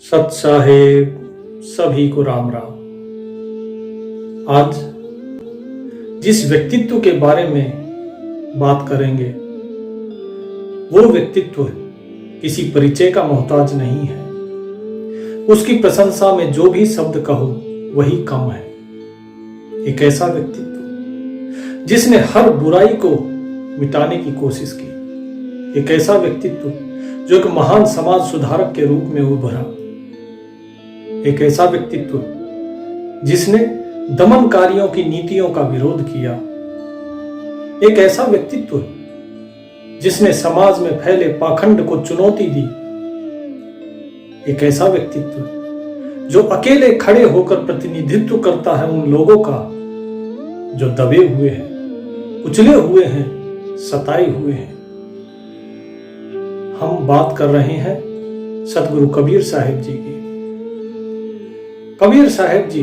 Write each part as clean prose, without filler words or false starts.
सत साहेब सभी को राम राम। आज जिस व्यक्तित्व के बारे में बात करेंगे वो व्यक्तित्व किसी परिचय का मोहताज नहीं है। उसकी प्रशंसा में जो भी शब्द कहो वही कम है। एक ऐसा व्यक्तित्व जिसने हर बुराई को मिटाने की कोशिश की। एक ऐसा व्यक्तित्व जो एक महान समाज सुधारक के रूप में उभरा। एक ऐसा व्यक्तित्व जिसने दमनकारियों की नीतियों का विरोध किया। एक ऐसा व्यक्तित्व जिसने समाज में फैले पाखंड को चुनौती दी। एक ऐसा व्यक्तित्व जो अकेले खड़े होकर प्रतिनिधित्व करता है उन लोगों का जो दबे हुए हैं, कुचले हुए हैं, सताए हुए हैं। हम बात कर रहे हैं सतगुरु कबीर साहिब जी की। कबीर साहिब जी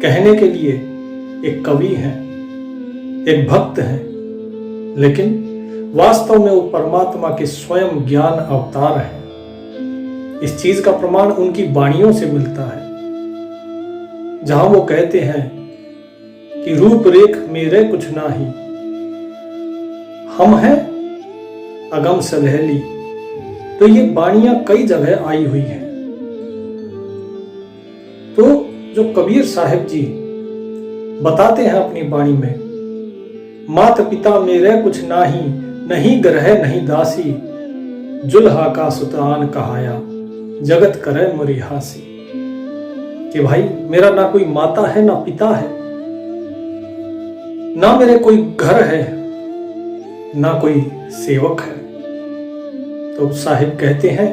कहने के लिए एक कवि हैं, एक भक्त हैं, लेकिन वास्तव में वो परमात्मा के स्वयं ज्ञान अवतार हैं। इस चीज का प्रमाण उनकी वाणियों से मिलता है, जहां वो कहते हैं कि रूप रेख मेरे कुछ नाही, हम हैं अगम सलहली। तो ये वाणियां कई जगह आई हुई हैं। तो जो कबीर साहिब जी बताते हैं अपनी वाणी में, मात पिता मेरे कुछ नाही, नहीं ग्रह नहीं दासी, जुल्हा का सुतान कहाया, जगत करे मुरी हासी। कि भाई मेरा ना कोई माता है ना पिता है, ना मेरे कोई घर है, ना कोई सेवक है। तो साहिब कहते हैं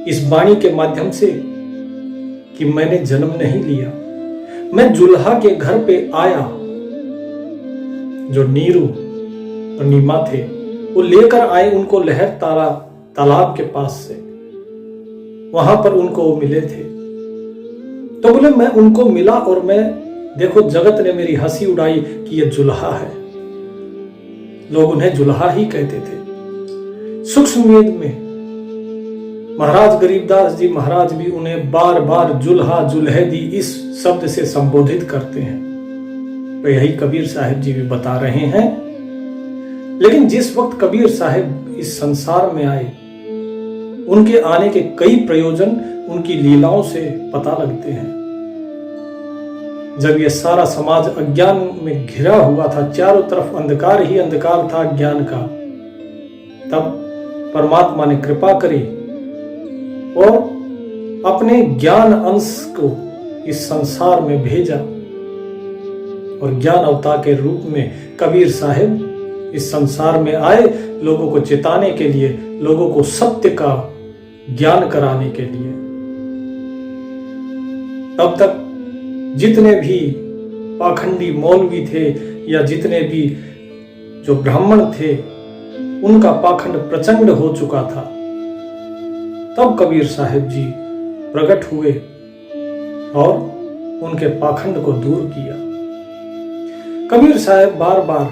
इस वाणी के माध्यम से कि मैंने जन्म नहीं लिया, मैं जुल्हा के घर पे आया। जो नीरू और नीमा थे वो लेकर आए उनको लहर तारा तालाब के पास से, वहां पर उनको वो मिले थे। तो बोले मैं उनको मिला और मैं देखो जगत ने मेरी हंसी उड़ाई कि ये जुल्हा है। लोग उन्हें जुल्हा ही कहते थे। सूक्ष्म वेद में महाराज गरीबदास जी महाराज भी उन्हें बार बार जुल्हा जुल्हेदी इस शब्द से संबोधित करते हैं। तो यही कबीर साहिब जी भी बता रहे हैं। लेकिन जिस वक्त कबीर साहिब इस संसार में आए, उनके आने के कई प्रयोजन उनकी लीलाओं से पता लगते हैं। जब यह सारा समाज अज्ञान में घिरा हुआ था, चारों तरफ अंधकार ही अंधकार था ज्ञान का, तब परमात्मा ने कृपा करी और अपने ज्ञान अंश को इस संसार में भेजा। और ज्ञान अवतार के रूप में कबीर साहिब इस संसार में आए, लोगों को चेताने के लिए, लोगों को सत्य का ज्ञान कराने के लिए। तब तक जितने भी पाखंडी मौलवी थे या जितने भी जो ब्राह्मण थे, उनका पाखंड प्रचंड हो चुका था। तब कबीर साहिब जी प्रकट हुए और उनके पाखंड को दूर किया। कबीर साहिब बार बार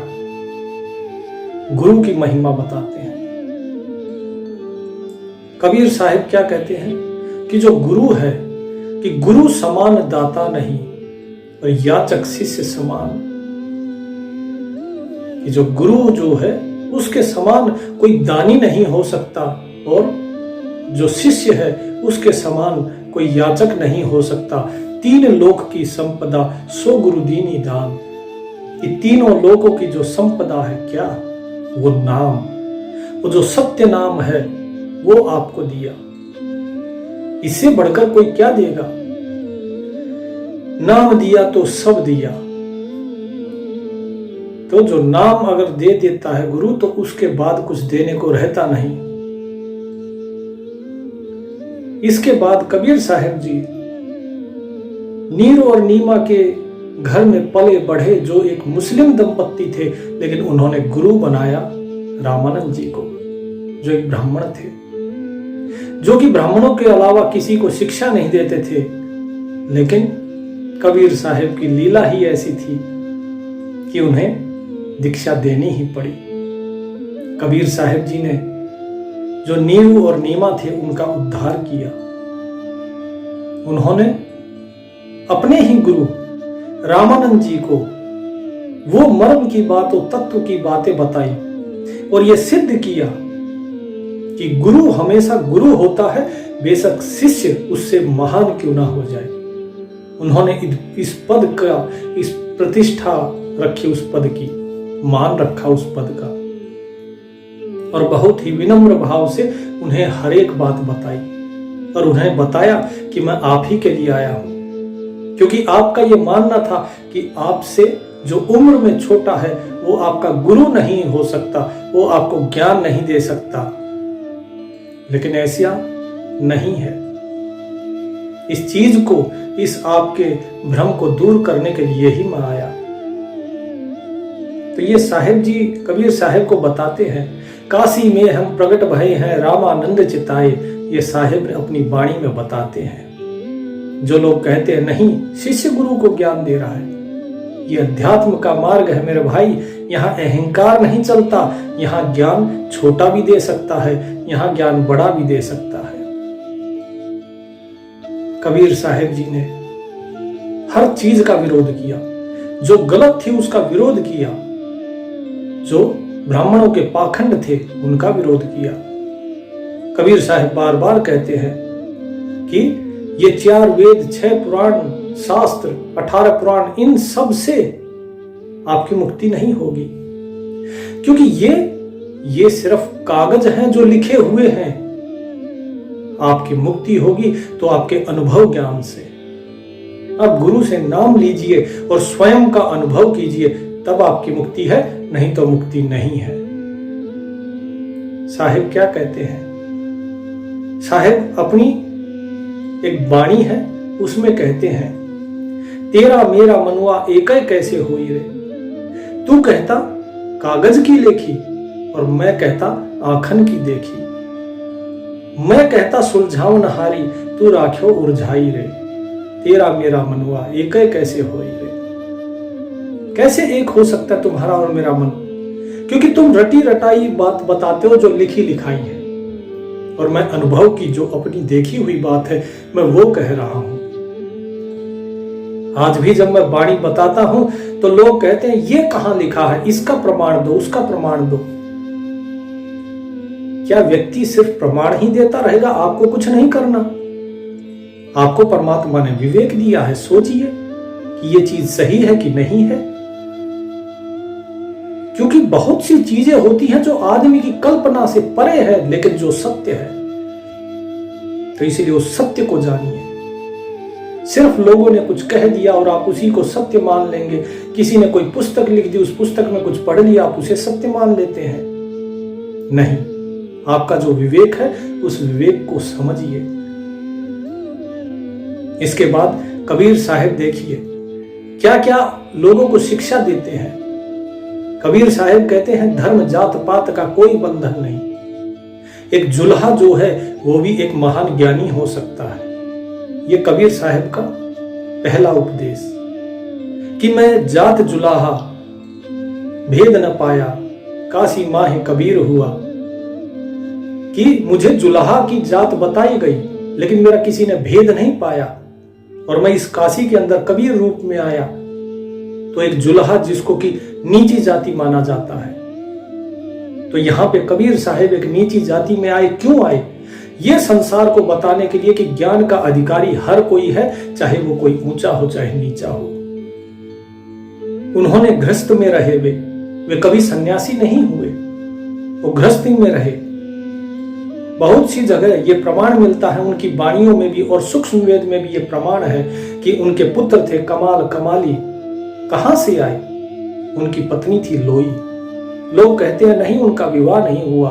गुरु की महिमा बताते हैं। कबीर साहिब क्या कहते हैं कि जो गुरु है कि गुरु समान दाता नहीं और याचक शिष्य समान। कि जो गुरु जो है उसके समान कोई दानी नहीं हो सकता, और जो शिष्य है उसके समान कोई याचक नहीं हो सकता। तीन लोक की संपदा सो गुरु दीनी दान। ये तीनों लोकों की जो संपदा है क्या, वो नाम, वो जो सत्य नाम है वो आपको दिया। इससे बढ़कर कोई क्या देगा। नाम दिया तो सब दिया। तो जो नाम अगर दे देता है गुरु, तो उसके बाद कुछ देने को रहता नहीं। इसके बाद कबीर साहिब जी नीरू और नीमा के घर में पले बढ़े, जो एक मुस्लिम दंपत्ति थे, लेकिन उन्होंने गुरु बनाया रामानंद जी को, जो एक ब्राह्मण थे, जो कि ब्राह्मणों के अलावा किसी को शिक्षा नहीं देते थे। लेकिन कबीर साहिब की लीला ही ऐसी थी कि उन्हें दीक्षा देनी ही पड़ी। कबीर साहिब जी ने जो नीरू और नीमा थे उनका उद्धार किया। उन्होंने अपने ही गुरु रामानंद जी को वो मर्म की बातों, तत्व की बातें बताई और ये सिद्ध किया कि गुरु हमेशा गुरु होता है, बेशक शिष्य उससे महान क्यों ना हो जाए। उन्होंने इस पद का, इस प्रतिष्ठा रखी, उस पद की मान रखा उस पद का, और बहुत ही विनम्र भाव से उन्हें हर एक बात बताई और उन्हें बताया कि मैं आप ही के लिए आया हूं, क्योंकि आपका ये मानना था कि आपसे जो उम्र में छोटा है वो आपका गुरु नहीं हो सकता, वो आपको ज्ञान नहीं दे सकता। लेकिन ऐसा नहीं है। इस चीज को, इस आपके भ्रम को दूर करने के लिए ही मैं आया। तो ये साहिब जी कबीर साहिब को बताते हैं, काशी में हम प्रकट भये हैं रामानंद चिताए। ये साहिब अपनी वाणी में बताते हैं। जो लोग कहते हैं नहीं शिष्य गुरु को ज्ञान दे रहा है, ये अध्यात्म का मार्ग है मेरे भाई। यहाँ अहंकार नहीं चलता, यहाँ ज्ञान छोटा भी दे सकता है, यहाँ ज्ञान बड़ा भी दे सकता है। कबीर साहिब जी ने हर चीज का विरोध किया, जो गलत थी उसका विरोध किया, जो ब्राह्मणों के पाखंड थे उनका विरोध किया। कबीर साहिब बार बार कहते हैं कि ये 4 वेद, 6 पुराण, शास्त्र, 18 पुराण, इन सब से आपकी मुक्ति नहीं होगी, क्योंकि ये सिर्फ कागज हैं जो लिखे हुए हैं। आपकी मुक्ति होगी तो आपके अनुभव ज्ञान से। आप गुरु से नाम लीजिए और स्वयं का अनुभव कीजिए, तब आपकी मुक्ति है, नहीं तो मुक्ति नहीं है। साहिब क्या कहते हैं? साहिब अपनी एक वाणी है उसमें कहते हैं, तेरा मेरा मनुआ एक कैसे होई रे। तू कहता कागज की लेखी और मैं कहता आखन की देखी। मैं कहता सुलझाव नहारी, तू राख्यो उलझाई रे। तेरा मेरा मनुआ एक कैसे होई रे। कैसे एक हो सकता है तुम्हारा और मेरा मन? क्योंकि तुम रटी रटाई बात बताते हो जो लिखी लिखाई है, और मैं अनुभव की जो अपनी देखी हुई बात है मैं वो कह रहा हूं। आज भी जब मैं वाणी बताता हूं तो लोग कहते हैं ये कहां लिखा है, इसका प्रमाण दो, उसका प्रमाण दो। क्या व्यक्ति सिर्फ प्रमाण ही देता रहेगा? आपको कुछ नहीं करना। आपको परमात्मा ने विवेक दिया है, सोचिए कि ये चीज सही है कि नहीं है। क्योंकि बहुत सी चीजें होती हैं जो आदमी की कल्पना से परे है, लेकिन जो सत्य है। तो इसीलिए उस सत्य को जानिए। सिर्फ लोगों ने कुछ कह दिया और आप उसी को सत्य मान लेंगे। किसी ने कोई पुस्तक लिख दी, उस पुस्तक में कुछ पढ़ लिया, आप उसे सत्य मान लेते हैं। नहीं, आपका जो विवेक है उस विवेक को समझिए। इसके बाद कबीर साहिब देखिए क्या क्या लोगों को शिक्षा देते हैं। कबीर साहिब कहते हैं धर्म जात पात का कोई बंधन नहीं। एक जुल्हा जो है वो भी एक महान ज्ञानी हो सकता है। ये कबीर साहिब का पहला उपदेश कि मैं जात जुलाहा भेद न पाया, काशी माहे कबीर हुआ। कि मुझे जुलाहा की जात बताई गई, लेकिन मेरा किसी ने भेद नहीं पाया, और मैं इस काशी के अंदर कबीर रूप में आया। तो एक जुलाहा जिसको कि नीची जाति माना जाता है, तो यहां पे कबीर साहिब एक नीची जाति में आए। क्यों आए? ये संसार को बताने के लिए कि ज्ञान का अधिकारी हर कोई है, चाहे वो कोई ऊंचा हो चाहे नीचा हो। उन्होंने गृहस्थ में रहे, वे कभी सन्यासी नहीं हुए, वो गृहस्थी में रहे। बहुत सी जगह ये प्रमाण मिलता है उनकी वाणियों में भी, और सूक्ष्म वेद में भी ये प्रमाण है कि उनके पुत्र थे कमाल कमाली। कहां से आए? उनकी पत्नी थी लोई। लोग कहते हैं नहीं उनका विवाह नहीं हुआ।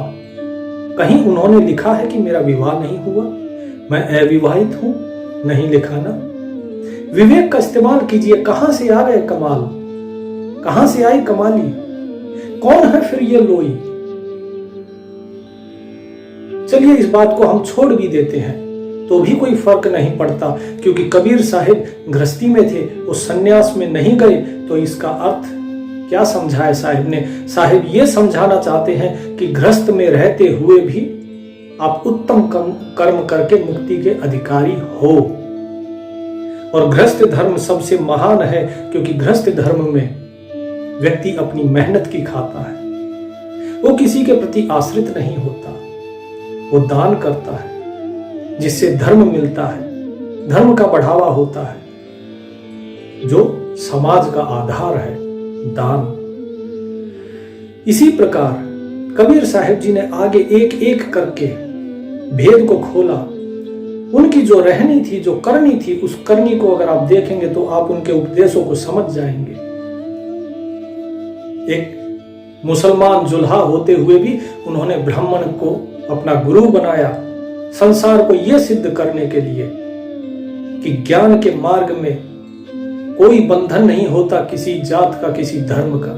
कहीं उन्होंने लिखा है कि मेरा विवाह नहीं हुआ, मैं अविवाहित हूं? नहीं लिखा ना। विवेक का इस्तेमाल कीजिए। कहां से आ गए कमाल? कहां से आई कमाली? कौन है फिर ये लोई? चलिए इस बात को हम छोड़ भी देते हैं तो भी कोई फर्क नहीं पड़ता, क्योंकि कबीर साहिब गृहस्थी में थे, वो सन्यास में नहीं गए। तो इसका अर्थ क्या समझाया साहिब ने? साहिब ये समझाना चाहते हैं कि गृहस्थ में रहते हुए भी आप उत्तम कर्म करके मुक्ति के अधिकारी हो। और गृहस्थ धर्म सबसे महान है, क्योंकि गृहस्थ धर्म में व्यक्ति अपनी मेहनत की खाता है, वो किसी के प्रति आश्रित नहीं होता, वो दान करता है जिससे धर्म मिलता है, धर्म का बढ़ावा होता है, जो समाज का आधार है, दान। इसी प्रकार कबीर साहिब जी ने आगे एक एक करके भेद को खोला। उनकी जो रहनी थी, जो करनी थी, उस करनी को अगर आप देखेंगे तो आप उनके उपदेशों को समझ जाएंगे। एक मुसलमान जुल्हा होते हुए भी उन्होंने ब्राह्मण को अपना गुरु बनाया, संसार को यह सिद्ध करने के लिए कि ज्ञान के मार्ग में कोई बंधन नहीं होता किसी जात का, किसी धर्म का।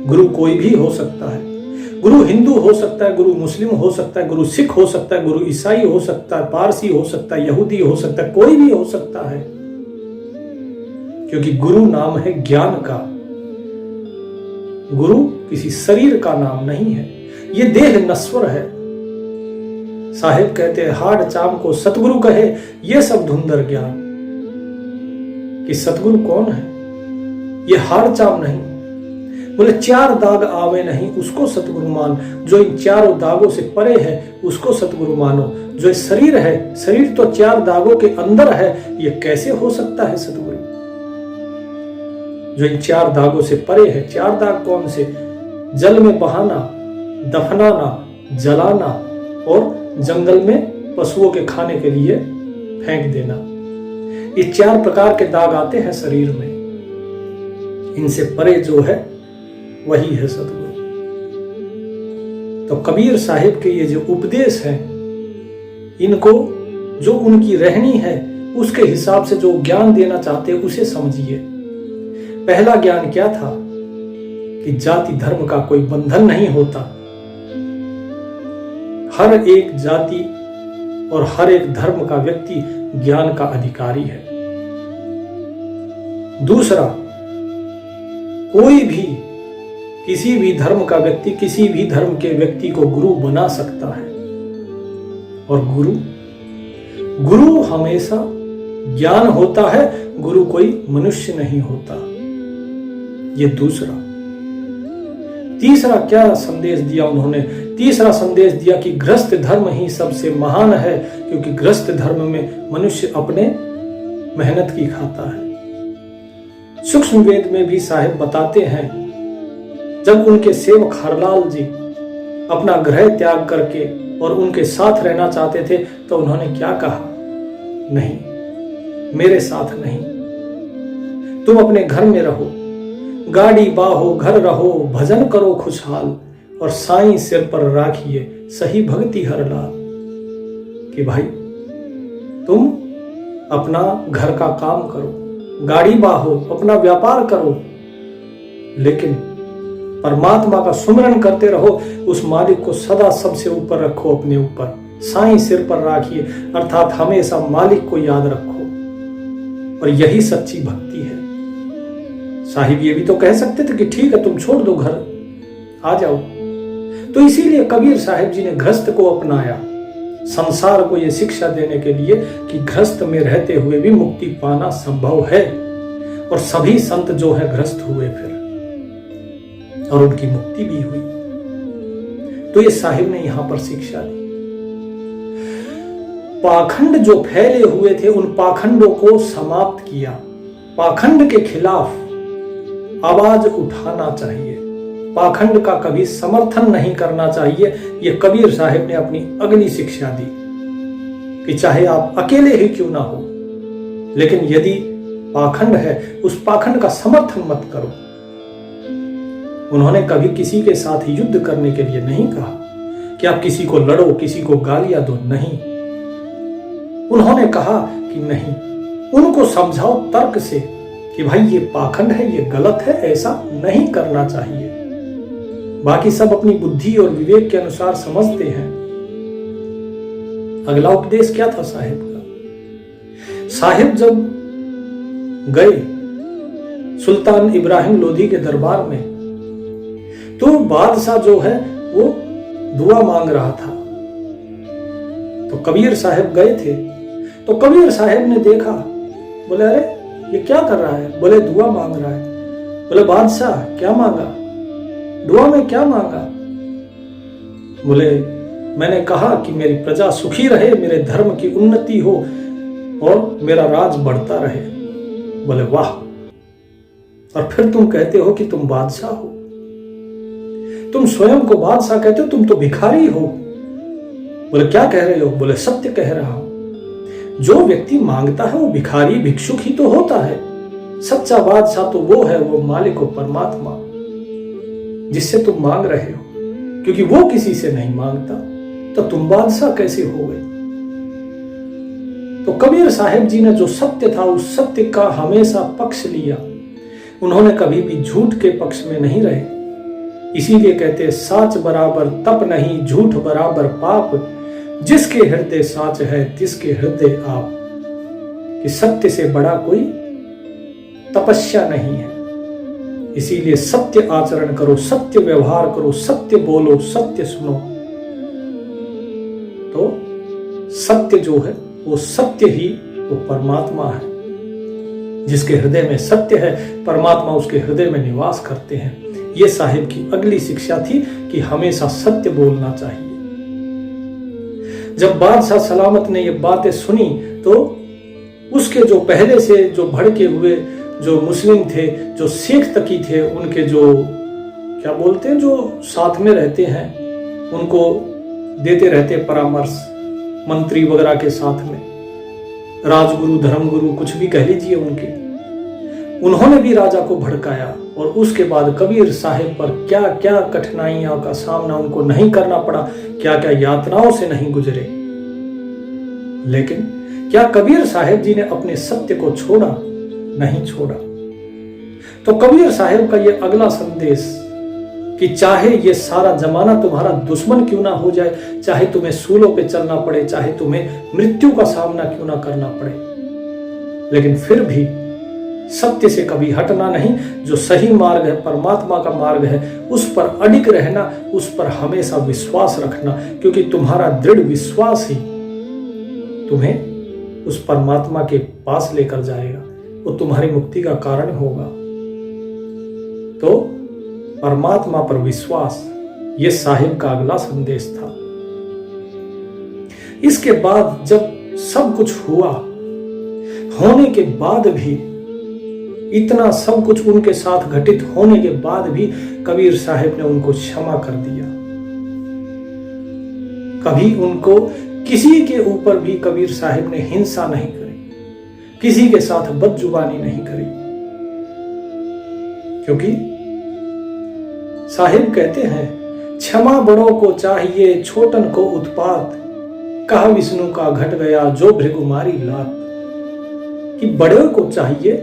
गुरु कोई भी हो सकता है, गुरु हिंदू हो सकता है, गुरु मुस्लिम हो सकता है, गुरु सिख हो सकता है, गुरु ईसाई हो सकता है, पारसी हो सकता है, यहूदी हो सकता है, कोई भी हो सकता है, क्योंकि गुरु नाम है ज्ञान का। गुरु किसी शरीर का नाम नहीं है, ये देह नश्वर है। साहिब कहते हैं हाड़ चाम को सतगुरु कहे, ये सब धुंधर ज्ञान। कि सतगुरु कौन है? ये हाड़ चाम नहीं, बोले चार दाग आवे नहीं उसको सतगुरु मान, जो इन चारों दागों से परे है उसको सतगुरु मानो। जो शरीर है, शरीर तो चार दागों के अंदर है, ये कैसे हो सकता है सतगुरु? जो इन चार दागों से परे है। चार दाग कौन से? जल में बहाना, दफनाना, जलाना और जंगल में पशुओं के खाने के लिए फेंक देना। ये चार प्रकार के दाग आते हैं शरीर में। इनसे परे जो है वही है सतगुरु। तो कबीर साहिब के ये जो उपदेश हैं, इनको जो उनकी रहनी है उसके हिसाब से जो ज्ञान देना चाहते हैं उसे समझिए। पहला ज्ञान क्या था? कि जाति धर्म का कोई बंधन नहीं होता, हर एक जाति और हर एक धर्म का व्यक्ति ज्ञान का अधिकारी है। दूसरा, कोई भी किसी भी धर्म का व्यक्ति किसी भी धर्म के व्यक्ति को गुरु बना सकता है। और गुरु हमेशा ज्ञान होता है, गुरु कोई मनुष्य नहीं होता। ये दूसरा। तीसरा क्या संदेश दिया उन्होंने? तीसरा संदेश दिया कि गृहस्थ धर्म ही सबसे महान है, क्योंकि गृहस्थ धर्म में मनुष्य अपने मेहनत की खाता है। सूक्ष्म वेद में भी साहिब बताते हैं, जब उनके सेवक हरलाल जी अपना गृह त्याग करके और उनके साथ रहना चाहते थे तो उन्होंने क्या कहा? नहीं, मेरे साथ नहीं, तुम अपने घर में रहो, गाड़ी बाहो घर रहो, भजन करो खुशहाल, और साईं सिर पर राखिए सही भक्ति हरलाल। कि भाई तुम अपना घर का काम करो, गाड़ी बाहो, अपना व्यापार करो, लेकिन परमात्मा का सुमिरन करते रहो, उस मालिक को सदा सबसे ऊपर रखो, अपने ऊपर साईं सिर पर राखिए, अर्थात हमेशा मालिक को याद रखो। और यही सच्ची भक्ति है। साहिब ये भी तो कह सकते थे कि ठीक है तुम छोड़ दो घर, आ जाओ। तो इसीलिए कबीर साहिब जी ने गृहस्थ को अपनाया, संसार को यह शिक्षा देने के लिए कि गृहस्थ में रहते हुए भी मुक्ति पाना संभव है। और सभी संत जो है गृहस्थ हुए फिर, और उनकी मुक्ति भी हुई। तो ये साहिब ने यहां पर शिक्षा दी। पाखंड जो फैले हुए थे उन पाखंडों को समाप्त किया। पाखंड के खिलाफ आवाज उठाना चाहिए, पाखंड का कभी समर्थन नहीं करना चाहिए। ये कबीर साहिब ने अपनी अगली शिक्षा दी कि चाहे आप अकेले ही क्यों ना हो, लेकिन यदि पाखंड है उस पाखंड का समर्थन मत करो। उन्होंने कभी किसी के साथ युद्ध करने के लिए नहीं कहा कि आप किसी को लड़ो, किसी को गालियां दो, नहीं। उन्होंने कहा कि नहीं, उनको समझाओ तर्क से कि भाई ये पाखंड है, ये गलत है, ऐसा नहीं करना चाहिए। बाकी सब अपनी बुद्धि और विवेक के अनुसार समझते हैं। अगला उपदेश क्या था साहिब का? साहिब जब गए सुल्तान इब्राहिम लोधी के दरबार में, तो बादशाह जो है वो दुआ मांग रहा था। तो कबीर साहिब गए थे, तो कबीर साहिब ने देखा बोले अरे ये क्या कर रहा है? बोले दुआ मांग रहा है। बोले बादशाह क्या मांगा? दुआ में क्या मांगा? बोले मैंने कहा कि मेरी प्रजा सुखी रहे, मेरे धर्म की उन्नति हो और मेरा राज बढ़ता रहे। बोले वाह, और फिर तुम कहते हो कि तुम बादशाह हो? तुम स्वयं को बादशाह कहते हो, तुम तो भिखारी हो। बोले क्या कह रहे हो? बोले सत्य कह रहा हूं। जो व्यक्ति मांगता है वो भिखारी भिक्षुक ही तो होता है। सच्चा बादशाह तो वो है, वो मालिक हो, परमात्मा, जिससे तुम मांग रहे हो, क्योंकि वो किसी से नहीं मांगता, तो तुम बादशाह कैसे हो गए? तो कबीर साहिब जी ने जो सत्य था उस सत्य का हमेशा पक्ष लिया। उन्होंने कभी भी झूठ के पक्ष में नहीं रहे। इसीलिए कहते साच बराबर तप नहीं, झूठ बराबर पाप, जिसके हृदय साच है तिसके हृदय आप। कि सत्य से बड़ा कोई तपस्या नहीं है। इसीलिए सत्य आचरण करो, सत्य व्यवहार करो, सत्य बोलो, सत्य सुनो। तो सत्य जो है वो सत्य ही वो परमात्मा है। जिसके हृदय में सत्य है, परमात्मा उसके हृदय में निवास करते हैं। ये साहिब की अगली शिक्षा थी कि हमेशा सत्य बोलना चाहिए। जब बादशाह सलामत ने ये बातें सुनी तो उसके जो पहले से जो भड़के हुए जो मुस्लिम थे, जो सिख तकी थे, उनके जो क्या बोलते हैं, जो साथ में रहते हैं, उनको देते रहते परामर्श, मंत्री वगैरह के साथ में, राजगुरु धर्मगुरु कुछ भी कह लीजिए उनके, उन्होंने भी राजा को भड़काया। और उसके बाद कबीर साहिब पर क्या क्या कठिनाइयों का सामना उनको नहीं करना पड़ा, क्या क्या यातनाओं से नहीं गुजरे। लेकिन क्या कबीर साहिब जी ने अपने सत्य को छोड़ा? नहीं छोड़ा। तो कबीर साहिब का ये अगला संदेश कि चाहे ये सारा जमाना तुम्हारा दुश्मन क्यों ना हो जाए, चाहे तुम्हें सूलों पे चलना पड़े, चाहे तुम्हें मृत्यु का सामना क्यों ना करना पड़े, लेकिन फिर भी सत्य से कभी हटना नहीं। जो सही मार्ग है, परमात्मा का मार्ग है, उस पर अडिग रहना, उस पर हमेशा विश्वास रखना, क्योंकि तुम्हारा दृढ़ विश्वास ही तुम्हें उस परमात्मा के पास लेकर जाएगा, वो तुम्हारी मुक्ति का कारण होगा। तो परमात्मा पर विश्वास, ये साहिब का अगला संदेश था। इसके बाद जब सब कुछ हुआ, होने के बाद भी, इतना सब कुछ उनके साथ घटित होने के बाद भी कबीर साहिब ने उनको क्षमा कर दिया। कभी उनको किसी के ऊपर भी कबीर साहिब ने हिंसा नहीं करी, किसी के साथ बदजुबानी नहीं करी, क्योंकि साहिब कहते हैं क्षमा बड़ों को चाहिए, छोटन को उत्पात, कहा विष्णु का घट गया जो भृगुमारी लात। कि बड़े को चाहिए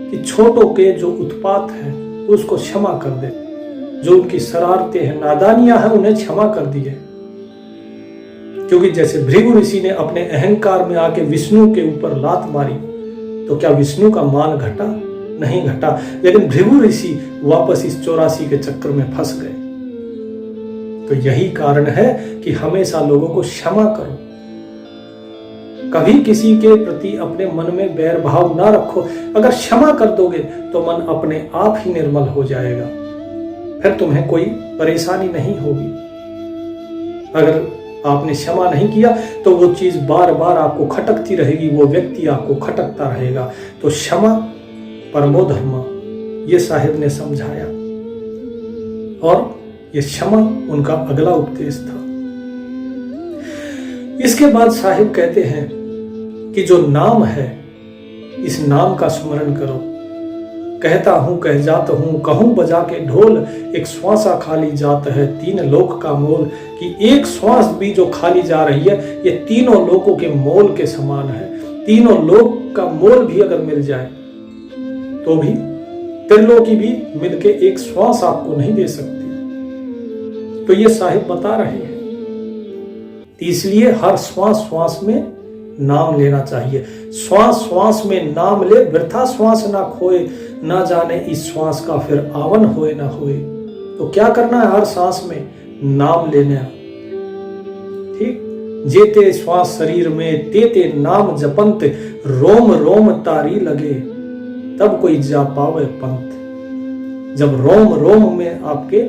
कि छोटों के जो उत्पात है उसको क्षमा कर दे, जो उनकी शरारतें हैं, नादानियां हैं, उन्हें क्षमा कर दिए। क्योंकि जैसे भृगु ऋषि ने अपने अहंकार में आके विष्णु के ऊपर लात मारी, तो क्या विष्णु का मान घटा? नहीं घटा। लेकिन भृगु ऋषि वापस इस 84 के चक्कर में फंस गए। तो यही कारण है कि हमेशा लोगों को क्षमा करो, कभी किसी के प्रति अपने मन में बैर भाव ना रखो। अगर क्षमा कर दोगे तो मन अपने आप ही निर्मल हो जाएगा, फिर तुम्हें कोई परेशानी नहीं होगी। अगर आपने क्षमा नहीं किया तो वो चीज बार बार आपको खटकती रहेगी, वो व्यक्ति आपको खटकता रहेगा। तो क्षमा परमो धर्म, ये साहिब ने समझाया, और ये क्षमा उनका अगला उपदेश था। इसके बाद साहिब कहते हैं कि जो नाम है, इस नाम का स्मरण करो। कहता हूं कह जात हूं, कहूं बजा के ढोल, एक श्वासा खाली जात है 3 लोक का मोल। कि एक श्वास भी जो खाली जा रही है, ये 3 लोकों के मोल के समान है। 3 लोक का मोल भी अगर मिल जाए तो भी त्रिलोकी भी मिलके एक श्वास आपको नहीं दे सकती। तो ये साहिब बता रहे हैं। इसलिए हर श्वास श्वास में नाम लेना चाहिए। श्वास श्वास में नाम ले, वृथा श्वास ना खोए, ना जाने इस श्वास का फिर आवन होए ना होए। तो क्या करना है? हर सांस में नाम लेना, ठीक। जेते श्वास शरीर में तेते नाम जपंत, रोम रोम तारी लगे तब कोई जा पावे पंथ। जब रोम रोम में आपके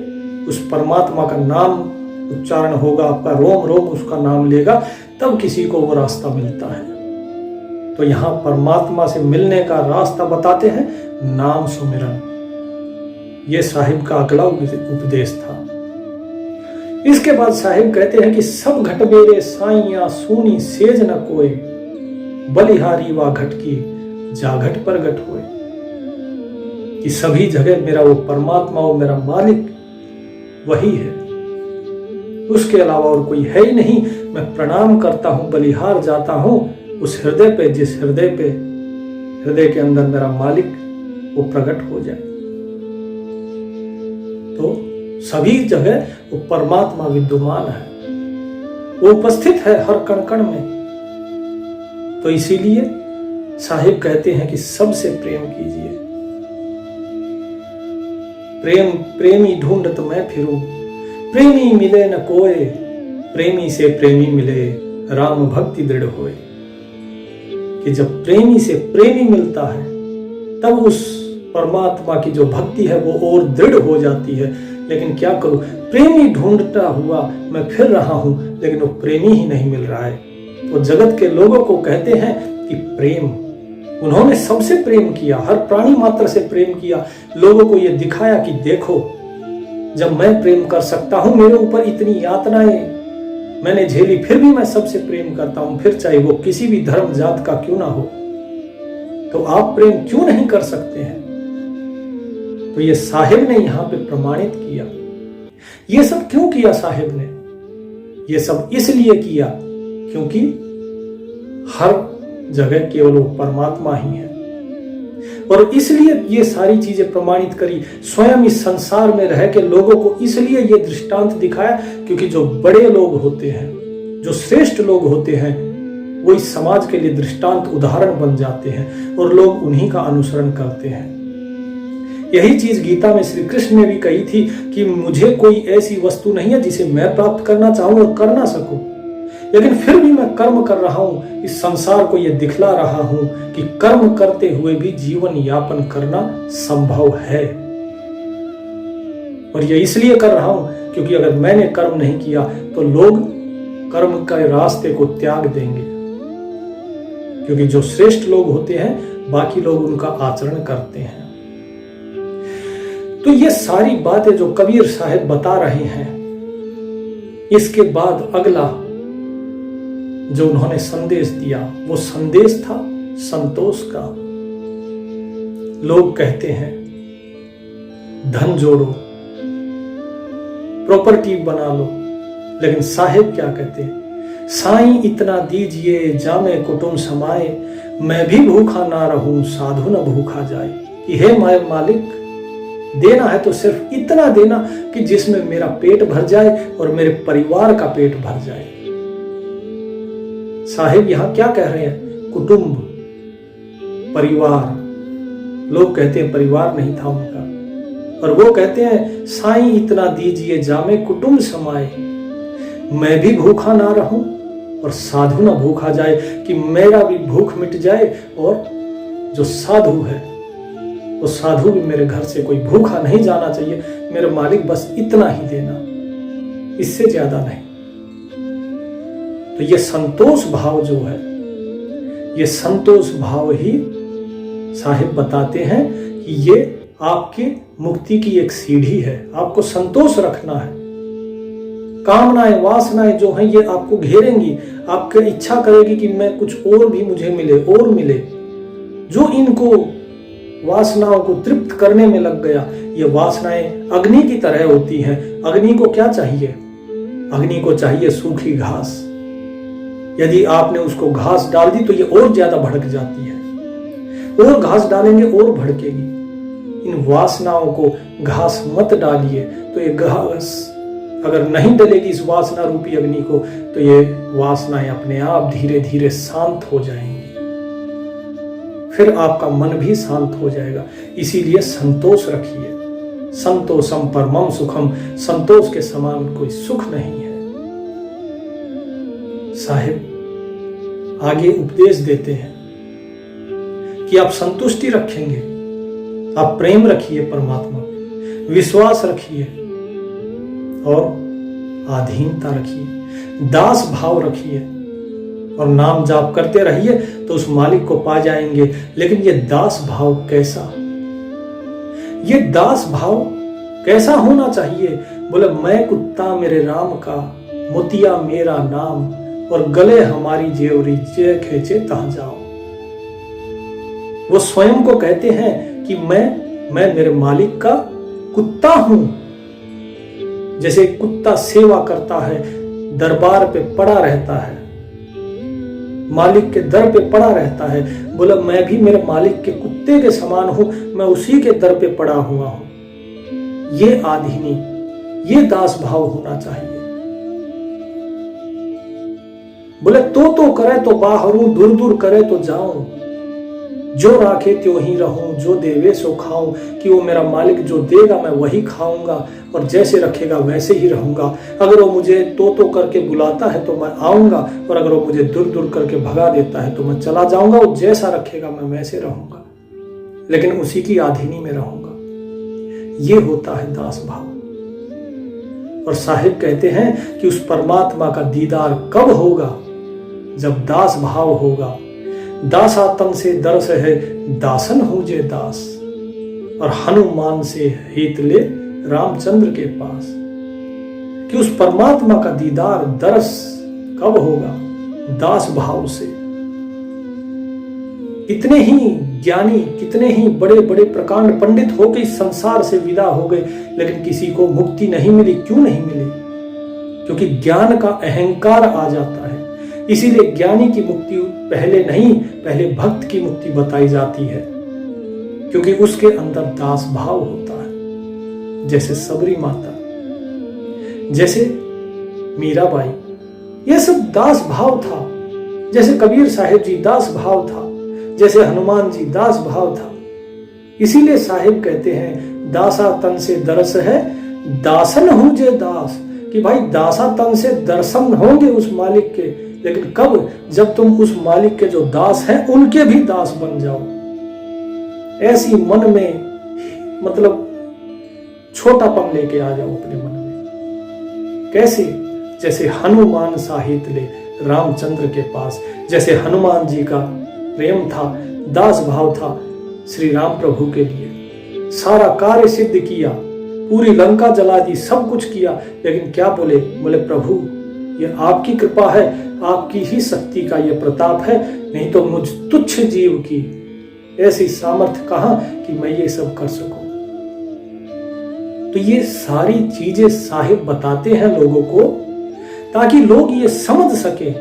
उस परमात्मा का नाम उच्चारण होगा, आपका रोम रोम उसका नाम लेगा, तब किसी को वो रास्ता मिलता है। तो यहां परमात्मा से मिलने का रास्ता बताते हैं नाम सुमिरन। ये साहिब का अगला उपदेश था। इसके बाद साहिब कहते हैं कि सब घट मेरे साइया सूनी सेज न कोई, बलिहारी वा घट की जा घट पर घट होए। कि सभी जगह मेरा वो परमात्मा, वो मेरा मालिक वही है, उसके अलावा और कोई है ही नहीं। मैं प्रणाम करता हूं, बलिहार जाता हूं उस हृदय पे, जिस हृदय के अंदर मेरा मालिक वो प्रकट हो जाए। तो सभी जगह वो परमात्मा विद्यमान है, वो उपस्थित है हर कण कण में। तो इसीलिए साहिब कहते हैं कि सबसे प्रेम कीजिए। प्रेम प्रेमी ढूंढत मैं फिरूं, प्रेमी मिले न कोय, प्रेमी से प्रेमी मिले राम भक्ति दृढ़ होए। कि जब प्रेमी से प्रेमी मिलता है तब उस परमात्मा की जो भक्ति है वो और दृढ़ हो जाती है। लेकिन क्या करूं, प्रेमी ढूंढता हुआ मैं फिर रहा हूं, लेकिन वो प्रेमी ही नहीं मिल रहा है। तो जगत के लोगों को कहते हैं कि प्रेम, उन्होंने सबसे प्रेम किया, हर प्राणी मात्र से प्रेम किया, लोगों को यह दिखाया कि देखो जब मैं प्रेम कर सकता हूं, मेरे ऊपर इतनी यातनाएं मैंने झेली, फिर भी मैं सबसे प्रेम करता हूं, फिर चाहे वो किसी भी धर्म जात का क्यों ना हो। तो आप प्रेम क्यों नहीं कर सकते हैं? तो ये साहिब ने यहां पे प्रमाणित किया। ये सब क्यों किया साहिब ने? ये सब इसलिए किया क्योंकि हर जगह केवल वो परमात्मा ही है, और इसलिए ये सारी चीजें प्रमाणित करी। स्वयं इस संसार में रह के लोगों को इसलिए ये दृष्टांत दिखाया क्योंकि जो बड़े लोग होते हैं, जो श्रेष्ठ लोग होते हैं, वो इस समाज के लिए दृष्टांत उदाहरण बन जाते हैं और लोग उन्हीं का अनुसरण करते हैं। यही चीज गीता में श्री कृष्ण ने भी कही थी कि मुझे कोई ऐसी वस्तु नहीं है जिसे मैं प्राप्त करना चाहूं और कर ना सकूं, लेकिन फिर भी मैं कर्म कर रहा हूं, इस संसार को यह दिखला रहा हूं कि कर्म करते हुए भी जीवन यापन करना संभव है। और यह इसलिए कर रहा हूं क्योंकि अगर मैंने कर्म नहीं किया तो लोग कर्म के रास्ते को त्याग देंगे, क्योंकि जो श्रेष्ठ लोग होते हैं बाकी लोग उनका आचरण करते हैं। तो ये सारी बातें जो कबीर साहब बता रहे हैं, इसके बाद अगला जो उन्होंने संदेश दिया वो संदेश था संतोष का। लोग कहते हैं धन जोड़ो, प्रॉपर्टी बना लो, लेकिन साहिब क्या कहते हैं? साईं इतना दीजिए जामे कुटुंब समाए, मैं भी भूखा ना रहूं साधु न भूखा जाए। कि हे मालिक, देना है तो सिर्फ इतना देना कि जिसमें मेरा पेट भर जाए और मेरे परिवार का पेट भर जाए। साहिब यहां क्या कह रहे हैं? कुटुंब, परिवार। लोग कहते हैं परिवार नहीं था उनका, और वो कहते हैं साईं इतना दीजिए जामे कुटुंब समाए, मैं भी भूखा ना रहूं और साधु ना भूखा जाए। कि मेरा भी भूख मिट जाए और जो साधु है वो साधु भी मेरे घर से कोई भूखा नहीं जाना चाहिए। मेरे मालिक बस इतना ही देना, इससे ज्यादा नहीं। तो ये संतोष भाव जो है, ये संतोष भाव ही साहिब बताते हैं कि ये आपके मुक्ति की एक सीढ़ी है। आपको संतोष रखना है। कामनाएं, वासनाएं जो हैं ये आपको घेरेंगी, आपकी इच्छा करेगी कि मैं कुछ और भी मुझे मिले और मिले। जो इनको वासनाओं को तृप्त करने में लग गया, ये वासनाएं अग्नि की तरह होती हैं। अग्नि को क्या चाहिए? अग्नि को चाहिए सूखी घास। यदि आपने उसको घास डाल दी तो ये और ज्यादा भड़क जाती है, और घास डालेंगे और भड़केगी। इन वासनाओं को घास मत डालिए, तो ये घास अगर नहीं डलेगी इस वासना रूपी अग्नि को, तो ये वासनाएं अपने आप धीरे धीरे शांत हो जाएंगी, फिर आपका मन भी शांत हो जाएगा। इसीलिए संतोष रखिए। संतोषम परमम सुखम, संतोष के समान कोई सुख नहीं है। साहिब आगे उपदेश देते हैं कि आप संतुष्टि रखेंगे, आप प्रेम रखिए परमात्मा पे, विश्वास रखिए और अधीनता रखिए, दास भाव रखिए और नाम जाप करते रहिए तो उस मालिक को पा जाएंगे। लेकिन ये दास भाव कैसा, ये दास भाव कैसा होना चाहिए? बोले मैं कुत्ता मेरे राम का, मोतिया मेरा नाम, और गले हमारी जेवरी जे खेचे तहाँ जाओ। वो स्वयं को कहते हैं कि मैं मेरे मालिक का कुत्ता हूं। जैसे कुत्ता सेवा करता है, दरबार पे पड़ा रहता है, मालिक के दर पे पड़ा रहता है, बोला मैं भी मेरे मालिक के कुत्ते के समान हूं, मैं उसी के दर पे पड़ा हुआ हूं। ये आधीनी, ये दास भाव होना चाहिए। बोले तो करे तो बाहरों, दूर दूर करे तो जाऊं, जो राखे त्यों ही रहूं, जो देवे सो खाऊं। कि वो मेरा मालिक जो देगा मैं वही खाऊंगा और जैसे रखेगा वैसे ही रहूंगा। अगर वो मुझे तो करके बुलाता है तो मैं आऊंगा, और अगर वो मुझे दूर दूर करके भगा देता है तो मैं चला जाऊंगा। वो जैसा रखेगा मैं वैसे रहूंगा, लेकिन उसी की अधीनी में रहूंगा। ये होता है दास भाव। और साहिब कहते हैं कि उस परमात्मा का दीदार कब होगा? जब दास भाव होगा। दासा तन से दरस है, दासन हो जे दास, और हनुमान से हित ले रामचंद्र के पास। कि उस परमात्मा का दीदार दरस कब होगा? दास भाव से। कितने ही ज्ञानी, कितने ही बड़े बड़े प्रकांड पंडित होकर इस संसार से विदा हो गए, लेकिन किसी को मुक्ति नहीं मिली। क्यों नहीं मिली? क्योंकि ज्ञान का अहंकार आ जाता है। इसीलिए ज्ञानी की मुक्ति पहले नहीं, पहले भक्त की मुक्ति बताई जाती है, क्योंकि उसके अंदर दास भाव होता है। जैसे सबरी माता, जैसे मीराबाई, ये सब दास भाव था। जैसे कबीर साहिब जी दास भाव था, जैसे हनुमान जी दास भाव था। इसीलिए साहिब कहते हैं दासा तन से दरस है, दासन हो जे दास। कि भाई दासा तन से दर्शन होंगे उस मालिक के, लेकिन कब? जब तुम उस मालिक के जो दास हैं उनके भी दास बन जाओ। ऐसी मन में मतलब छोटापन लेके आ जाओ अपने मन में। कैसे? जैसे हनुमान साहित ले रामचंद्र के पास। जैसे हनुमान जी का प्रेम था, दास भाव था श्री राम प्रभु के लिए। सारा कार्य सिद्ध किया, पूरी लंका जला दी, सब कुछ किया, लेकिन क्या बोले? बोले प्रभु ये आपकी कृपा है, आपकी ही शक्ति का ये प्रताप है, नहीं तो मुझ तुच्छ जीव की ऐसी सामर्थ्य कहां कि मैं ये सब कर सकूं। तो ये सारी चीजें साहिब बताते हैं लोगों को, ताकि लोग ये समझ सके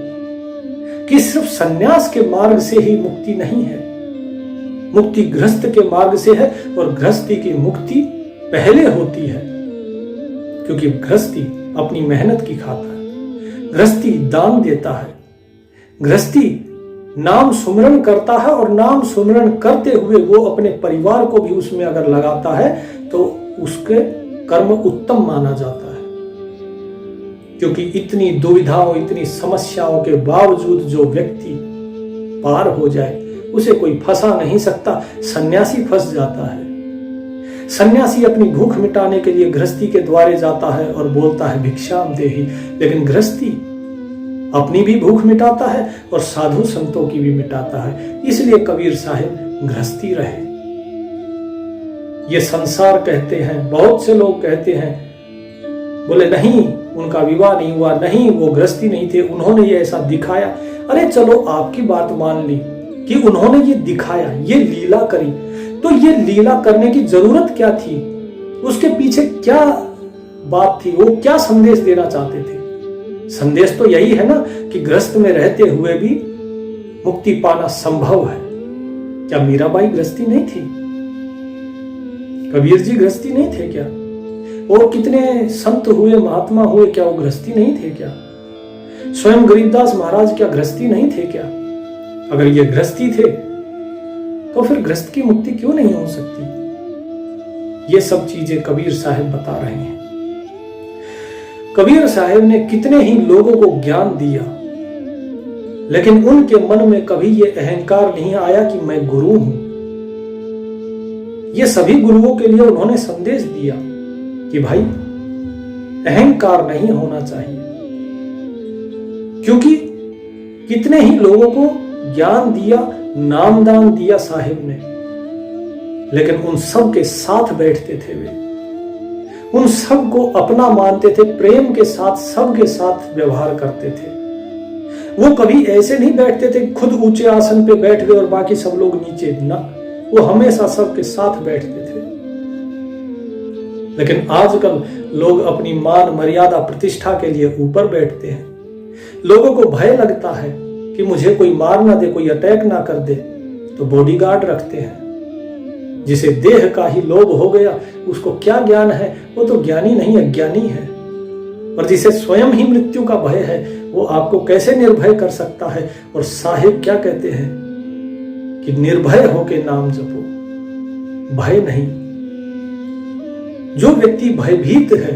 कि सिर्फ सन्यास के मार्ग से ही मुक्ति नहीं है, मुक्ति गृहस्थ के मार्ग से है। और गृहस्थी की मुक्ति पहले होती है, क्योंकि गृहस्थी अपनी मेहनत की खाता है, गृहस्थी दान देता है, गृहस्थी नाम सुमरण करता है, और नाम सुमरण करते हुए वो अपने परिवार को भी उसमें अगर लगाता है तो उसके कर्म उत्तम माना जाता है। क्योंकि इतनी दुविधाओं, इतनी समस्याओं के बावजूद जो व्यक्ति पार हो जाए उसे कोई फंसा नहीं सकता। सन्यासी फंस जाता है। सन्यासी अपनी भूख मिटाने के लिए गृहस्थी के द्वारे जाता है और बोलता है भिक्षाम देहि, लेकिन गृहस्थी अपनी भी भूख मिटाता है और साधु संतों की भी मिटाता है। इसलिए कबीर साहिब गृहस्थी रहे। ये संसार कहते हैं, बहुत से लोग कहते हैं, बोले नहीं उनका विवाह नहीं हुआ, नहीं वो गृहस्थी नहीं थे, उन्होंने ये ऐसा दिखाया। अरे चलो आपकी बात मान ली कि उन्होंने ये दिखाया, ये लीला करी, तो ये लीला करने की जरूरत क्या थी? उसके पीछे क्या बात थी? वो क्या संदेश देना चाहते थे? संदेश तो यही है ना कि गृहस्थ में रहते हुए भी मुक्ति पाना संभव है। क्या मीराबाई गृहस्थी नहीं थी? कबीर जी गृहस्थी नहीं थे क्या? और कितने संत हुए, महात्मा हुए, क्या वो गृहस्थी नहीं थे क्या? स्वयं गरीबदास महाराज क्या गृहस्थी नहीं थे क्या? अगर ये गृहस्थी थे तो फिर गृहस्थ की मुक्ति क्यों नहीं हो सकती? ये सब चीजें कबीर साहिब बता रहे हैं। कबीर साहिब ने कितने ही लोगों को ज्ञान दिया, लेकिन उनके मन में कभी यह अहंकार नहीं आया कि मैं गुरु हूं। ये सभी गुरुओं के लिए उन्होंने संदेश दिया कि भाई अहंकार नहीं होना चाहिए, क्योंकि कितने ही लोगों को ज्ञान दिया, नामदान दिया साहिब ने, लेकिन उन सब के साथ बैठते थे वे, उन सब को अपना मानते थे, प्रेम के साथ सबके साथ व्यवहार करते थे। वो कभी ऐसे नहीं बैठते थे खुद ऊंचे आसन पे बैठ गए और बाकी सब लोग नीचे, ना, वो हमेशा सबके साथ बैठते थे। लेकिन आजकल लोग अपनी मान मर्यादा प्रतिष्ठा के लिए ऊपर बैठते हैं। लोगों को भय लगता है कि मुझे कोई मार ना दे, कोई अटैक ना कर दे, तो बॉडीगार्ड रखते हैं। जिसे देह का ही लोभ हो गया उसको क्या ज्ञान है, वो तो ज्ञानी नहीं अज्ञानी है। और जिसे स्वयं ही मृत्यु का भय है वो आपको कैसे निर्भय कर सकता है। और साहिब क्या कहते हैं कि निर्भय होके नाम जपो, भय नहीं। जो व्यक्ति भयभीत है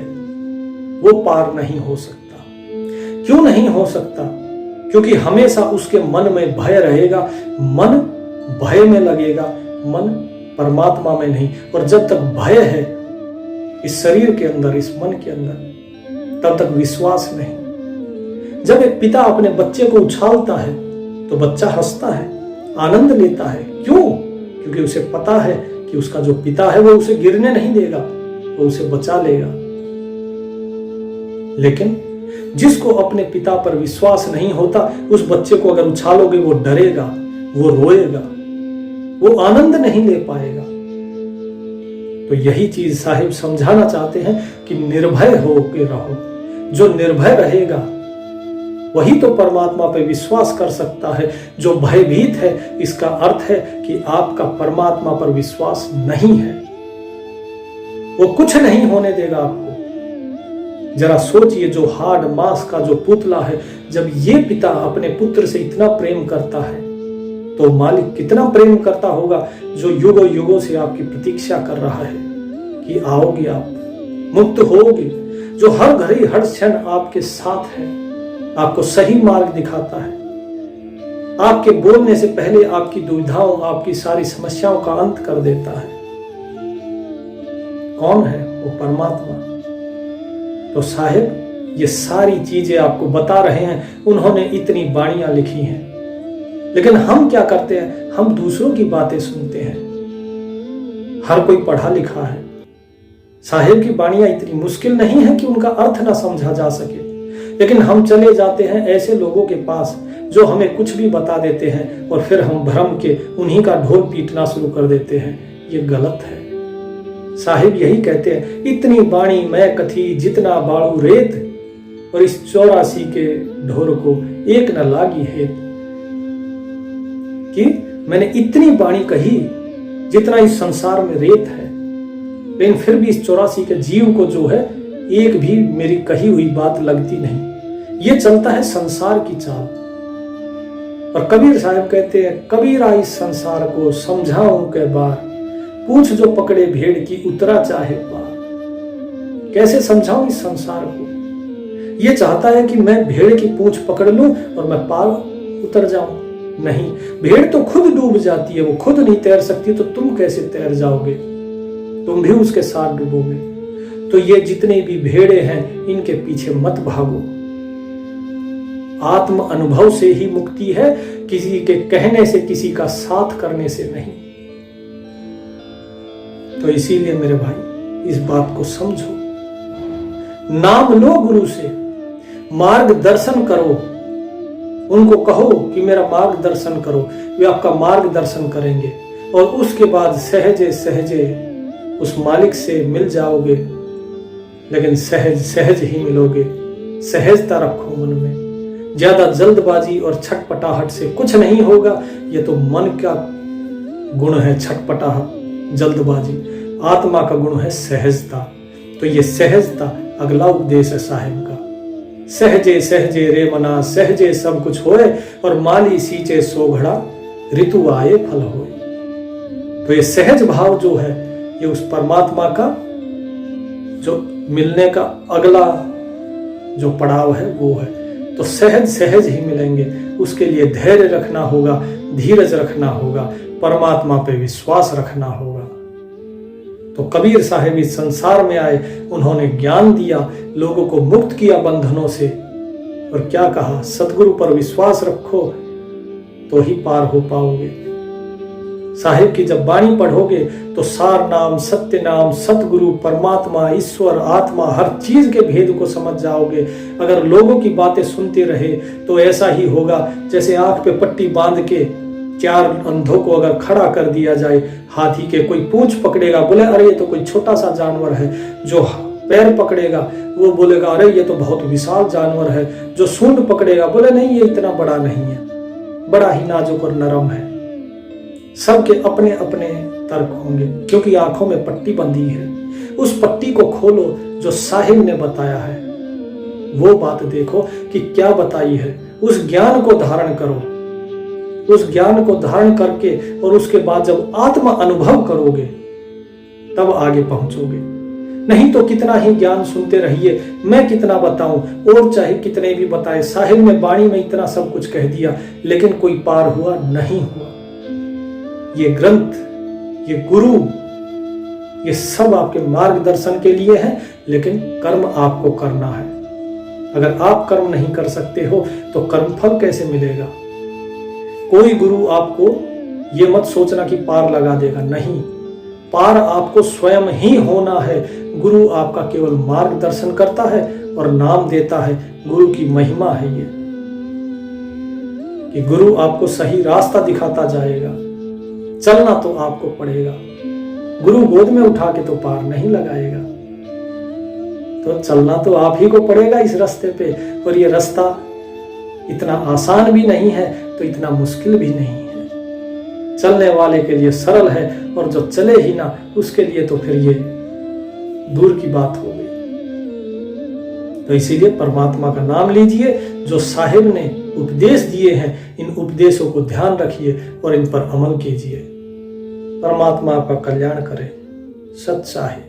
वो पार नहीं हो सकता। क्यों नहीं हो सकता? क्योंकि हमेशा उसके मन में भय रहेगा, मन भय में लगेगा, मन परमात्मा में नहीं। और जब तक भय है इस शरीर के अंदर, इस मन के अंदर, तब तक विश्वास नहीं। जब एक पिता अपने बच्चे को उछालता है तो बच्चा हंसता है, आनंद लेता है। क्यों? क्योंकि उसे पता है कि उसका जो पिता है वो उसे गिरने नहीं देगा, वो उसे बचा लेगा। लेकिन जिसको अपने पिता पर विश्वास नहीं होता, उस बच्चे को अगर उछालोगे वो डरेगा, वो रोएगा, वो आनंद नहीं ले पाएगा। तो यही चीज साहिब समझाना चाहते हैं कि निर्भय होकर रहो। जो निर्भय रहेगा वही तो परमात्मा पर विश्वास कर सकता है। जो भयभीत है, इसका अर्थ है कि आपका परमात्मा पर विश्वास नहीं है, वो कुछ नहीं होने देगा आपको। जरा सोचिए, जो हार्ड मांस का जो पुतला है, जब ये पिता अपने पुत्र से इतना प्रेम करता है तो मालिक कितना प्रेम करता होगा, जो युगों युगों से आपकी प्रतीक्षा कर रहा है कि आओगे आप, मुक्त होगे, जो हर घड़ी हर क्षण आपके साथ है, आपको सही मार्ग दिखाता है, आपके बोलने से पहले आपकी दुविधाओं, आपकी सारी समस्याओं का अंत कर देता है। कौन है वो? परमात्मा। तो साहिब ये सारी चीजें आपको बता रहे हैं, उन्होंने इतनी वाणियां लिखी हैं। लेकिन हम क्या करते हैं? हम दूसरों की बातें सुनते हैं। हर कोई पढ़ा लिखा है। साहिब की वाणियां इतनी मुश्किल नहीं है कि उनका अर्थ ना समझा जा सके, लेकिन हम चले जाते हैं ऐसे लोगों के पास जो हमें कुछ भी बता देते हैं और फिर हम भ्रम के उन्हीं का ढोल पीटना शुरू कर देते हैं। ये गलत है। साहिब यही कहते हैं, इतनी बाणी मैं कथी जितना बाड़ू रेत, और इस 84 के ढोर को एक न लागी हेत। कि मैंने इतनी बाणी कही जितना इस संसार में रेत है, लेकिन फिर भी इस 84 के जीव को जो है एक भी मेरी कही हुई बात लगती नहीं। ये चलता है संसार की चाल। और कबीर साहब कहते हैं, कबीरा इस संसार को समझाऊं के बार, पूछ जो पकड़े भेड़ की उतरा चाहे पार। कैसे समझाऊं इस संसार को? ये चाहता है कि मैं भेड़ की पूंछ पकड़ लूं और मैं पार उतर जाऊं। नहीं, भेड़ तो खुद डूब जाती है, वो खुद नहीं तैर सकती, तो तुम कैसे तैर जाओगे? तुम भी उसके साथ डूबोगे। तो ये जितने भी भेड़े हैं, इनके पीछे मत भागो। आत्म अनुभव से ही मुक्ति है, किसी के कहने से, किसी का साथ करने से नहीं। तो इसीलिए मेरे भाई इस बात को समझो। नाम लो गुरु से, मार्गदर्शन करो। उनको कहो कि मेरा मार्गदर्शन करो, वे आपका मार्गदर्शन करेंगे। और उसके बाद सहजे सहजे उस मालिक से मिल जाओगे। लेकिन सहज सहज ही मिलोगे। सहजता रखो मन में। ज्यादा जल्दबाजी और छटपटाहट से कुछ नहीं होगा। ये तो मन का गुण है, छटपटाहट, जल्दबाजी। आत्मा का गुण है सहजता। तो ये सहजता अगला उपदेश है साहिब का। सहजे सहजे रे मना, सहजे सब कुछ होए, और माली सींचे सोघड़ा, ऋतु आए फल होए। तो ये सहज भाव जो है, ये उस परमात्मा का जो मिलने का अगला जो पड़ाव है वो है। तो सहज सहज ही मिलेंगे। उसके लिए धैर्य रखना होगा, धीरज रखना होगा, परमात्मा पे विश्वास रखना होगा। तो कबीर साहब इस संसार में आए, उन्होंने ज्ञान दिया, लोगों को मुक्त किया बंधनों से, और क्या कहा, सतगुरु पर विश्वास रखो तो ही पार हो पाओगे। साहिब की जब वाणी पढ़ोगे तो सार नाम, सत्य नाम, सतगुरु, परमात्मा, ईश्वर, आत्मा, हर चीज के भेद को समझ जाओगे। अगर लोगों की बातें सुनते रहे तो ऐसा ही होगा जैसे आंख पे पट्टी बांध के 4 अंधों को अगर खड़ा कर दिया जाए, हाथी के कोई पूंछ पकड़ेगा, बोले अरे ये तो कोई छोटा सा जानवर है, जो पैर पकड़ेगा वो बोलेगा अरे ये तो बहुत विशाल जानवर है, जो सूंड पकड़ेगा बोले नहीं ये इतना बड़ा नहीं है, बड़ा ही नाजुक और नरम है। सबके अपने अपने तर्क होंगे, क्योंकि आंखों में पट्टी बंधी है। उस पट्टी को खोलो जो साहिब ने बताया है, वो बात देखो कि क्या बताई है, उस ज्ञान को धारण करो। उस ज्ञान को धारण करके और उसके बाद जब आत्मा अनुभव करोगे तब आगे पहुंचोगे। नहीं तो कितना ही ज्ञान सुनते रहिए, मैं कितना बताऊं, और चाहे कितने भी बताए, साहिब ने वाणी में इतना सब कुछ कह दिया लेकिन कोई पार हुआ नहीं हुआ। ये ग्रंथ, ये गुरु, ये सब आपके मार्गदर्शन के लिए है, लेकिन कर्म आपको करना है। अगर आप कर्म नहीं कर सकते हो तो कर्मफल कैसे मिलेगा? कोई गुरु आपको ये मत सोचना कि पार लगा देगा, नहीं, पार आपको स्वयं ही होना है। गुरु आपका केवल मार्गदर्शन करता है और नाम देता है। गुरु की महिमा है ये कि गुरु आपको सही रास्ता दिखाता जाएगा, चलना तो आपको पड़ेगा। गुरु गोद में उठा के तो पार नहीं लगाएगा, तो चलना तो आप ही को पड़ेगा इस रास्ते पे। और ये रास्ता इतना आसान भी नहीं है तो इतना मुश्किल भी नहीं है। चलने वाले के लिए सरल है और जो चले ही ना उसके लिए तो फिर ये दूर की बात हो गई। तो इसीलिए परमात्मा का नाम लीजिए, जो साहिब ने उपदेश दिए हैं इन उपदेशों को ध्यान रखिए और इन पर अमल कीजिए। परमात्मा आपका कल्याण करे। सत साहिब।